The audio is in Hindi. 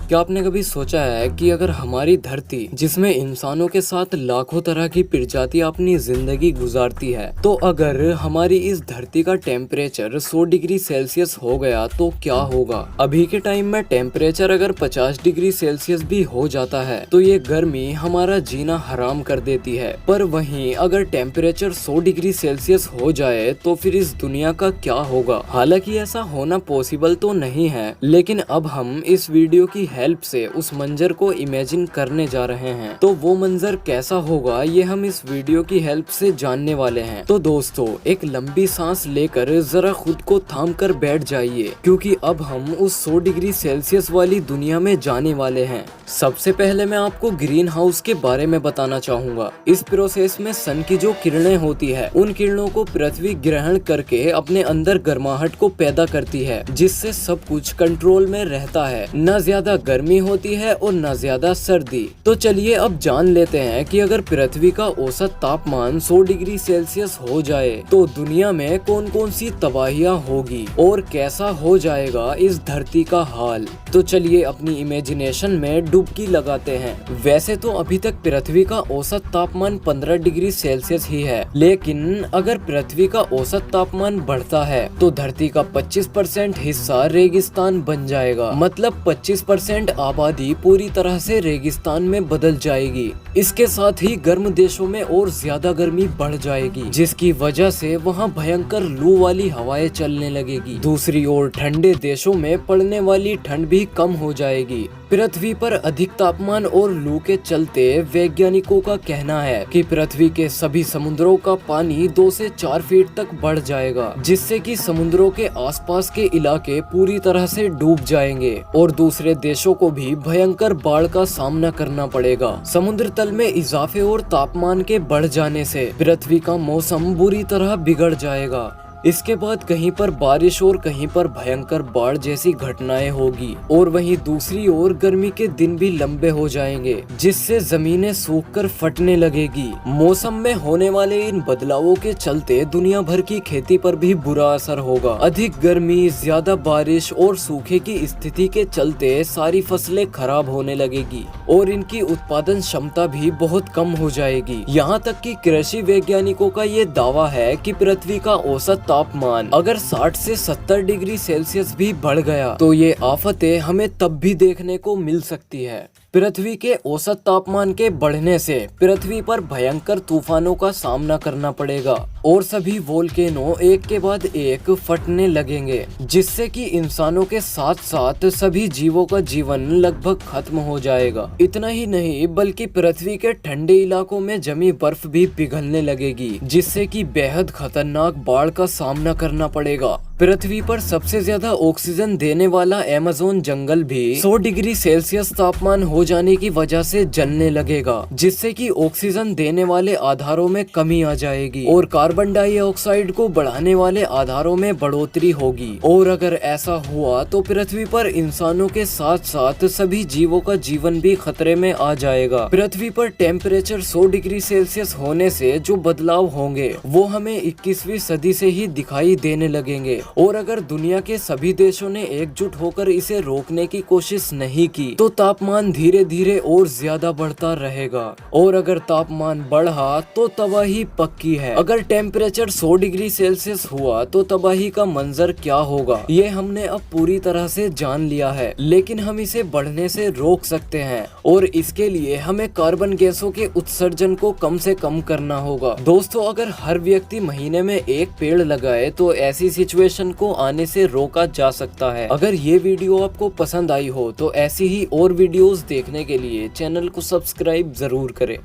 क्या आपने कभी सोचा है कि अगर हमारी धरती, जिसमें इंसानों के साथ लाखों तरह की प्रजातियां अपनी जिंदगी गुजारती है, तो अगर हमारी इस धरती का टेम्परेचर 100 डिग्री सेल्सियस हो गया तो क्या होगा। अभी के टाइम में टेम्परेचर अगर 50 डिग्री सेल्सियस भी हो जाता है तो ये गर्मी हमारा जीना हराम कर देती है। पर वहीं अगर टेम्परेचर 100 डिग्री सेल्सियस हो जाए तो फिर इस दुनिया का क्या होगा। हालांकि ऐसा होना पॉसिबल तो नहीं है, लेकिन अब हम इस वीडियो की हेल्प से उस मंजर को इमेजिन करने जा रहे हैं। तो वो मंजर कैसा होगा ये हम इस वीडियो की हेल्प से जानने वाले हैं। तो दोस्तों, एक लंबी सांस लेकर जरा खुद को थाम कर बैठ जाइए, क्योंकि अब हम उस 100 डिग्री सेल्सियस वाली दुनिया में जाने वाले हैं। सबसे पहले मैं आपको ग्रीन हाउस के बारे में बताना चाहूंगा। इस प्रोसेस में सन की जो किरणें होती है, उन किरणों को पृथ्वी ग्रहण करके अपने अंदर गर्माहट को पैदा करती है, जिससे सब कुछ कंट्रोल में रहता है। न ज्यादा गर्मी होती है और न ज्यादा सर्दी। तो चलिए अब जान लेते हैं कि अगर पृथ्वी का औसत तापमान 100 डिग्री सेल्सियस हो जाए तो दुनिया में कौन कौन सी तबाहियां होगी और कैसा हो जाएगा इस धरती का हाल। तो चलिए अपनी इमेजिनेशन में डुबकी लगाते हैं। वैसे तो अभी तक पृथ्वी का औसत तापमान 15 डिग्री सेल्सियस ही है, लेकिन अगर पृथ्वी का औसत तापमान बढ़ता है तो धरती का 25% हिस्सा रेगिस्तान बन जाएगा। मतलब 25% आबादी पूरी तरह से रेगिस्तान में बदल जाएगी। इसके साथ ही गर्म देशों में और ज्यादा गर्मी बढ़ जाएगी, जिसकी वजह से वहाँ भयंकर लू वाली हवाएं चलने लगेगी। दूसरी ओर ठंडे देशों में पड़ने वाली ठंड भी कम हो जाएगी। पृथ्वी पर अधिक तापमान और लू के चलते वैज्ञानिकों का कहना है कि पृथ्वी के सभी समुद्रों का पानी 2 से 4 फीट तक बढ़ जाएगा, जिससे कि समुद्रों के आसपास के इलाके पूरी तरह से डूब जाएंगे और दूसरे देशों को भी भयंकर बाढ़ का सामना करना पड़ेगा। समुद्र तल में इजाफे और तापमान के बढ़ जाने से पृथ्वी का मौसम बुरी तरह बिगड़ जाएगा। इसके बाद कहीं पर बारिश और कहीं पर भयंकर बाढ़ जैसी घटनाएं होगी और वहीं दूसरी ओर गर्मी के दिन भी लंबे हो जाएंगे, जिससे जमीनें सूखकर फटने लगेगी। मौसम में होने वाले इन बदलावों के चलते दुनिया भर की खेती पर भी बुरा असर होगा। अधिक गर्मी, ज्यादा बारिश और सूखे की स्थिति के चलते सारी फसलें खराब होने लगेगी और इनकी उत्पादन क्षमता भी बहुत कम हो जाएगी। यहाँ तक कि कृषि वैज्ञानिकों का ये दावा है कि पृथ्वी का औसत तापमान अगर 60 से 70 डिग्री सेल्सियस भी बढ़ गया तो ये आफतें हमें तब भी देखने को मिल सकती है। पृथ्वी के औसत तापमान के बढ़ने से पृथ्वी पर भयंकर तूफानों का सामना करना पड़ेगा और सभी वोल्केनो एक के बाद एक फटने लगेंगे, जिससे कि इंसानों के साथ साथ सभी जीवों का जीवन लगभग खत्म हो जाएगा। इतना ही नहीं बल्कि पृथ्वी के ठंडे इलाकों में जमी बर्फ भी पिघलने लगेगी, जिससे कि बेहद खतरनाक बाढ़ का सामना करना पड़ेगा। पृथ्वी पर सबसे ज्यादा ऑक्सीजन देने वाला अमेज़न जंगल भी 100 डिग्री सेल्सियस तापमान हो जाने की वजह से जलने लगेगा, जिससे कि ऑक्सीजन देने वाले आधारों में कमी आ जाएगी और कार्बन डाइऑक्साइड को बढ़ाने वाले आधारों में बढ़ोतरी होगी। और अगर ऐसा हुआ तो पृथ्वी पर इंसानों के साथ साथ सभी जीवों का जीवन भी खतरे में आ जाएगा। पृथ्वी पर टेम्परेचर 100 डिग्री सेल्सियस होने से जो बदलाव होंगे वो हमें 21वीं सदी से ही दिखाई देने लगेंगे। और अगर दुनिया के सभी देशों ने एकजुट होकर इसे रोकने की कोशिश नहीं की तो तापमान धीरे धीरे और ज्यादा बढ़ता रहेगा और अगर तापमान बढ़ा तो तबाही पक्की है। अगर टेम्परेचर 100 डिग्री सेल्सियस हुआ तो तबाही का मंजर क्या होगा ये हमने अब पूरी तरह से जान लिया है, लेकिन हम इसे बढ़ने से रोक सकते हैं और इसके लिए हमें कार्बन गैसों के उत्सर्जन को कम से कम करना होगा। दोस्तों, अगर हर व्यक्ति महीने में एक पेड़ लगाए तो ऐसी सिचुएशन को आने से रोका जा सकता है। अगर ये वीडियो आपको पसंद आई हो तो ऐसी ही और वीडियोस देखने के लिए चैनल को सब्सक्राइब जरूर करें।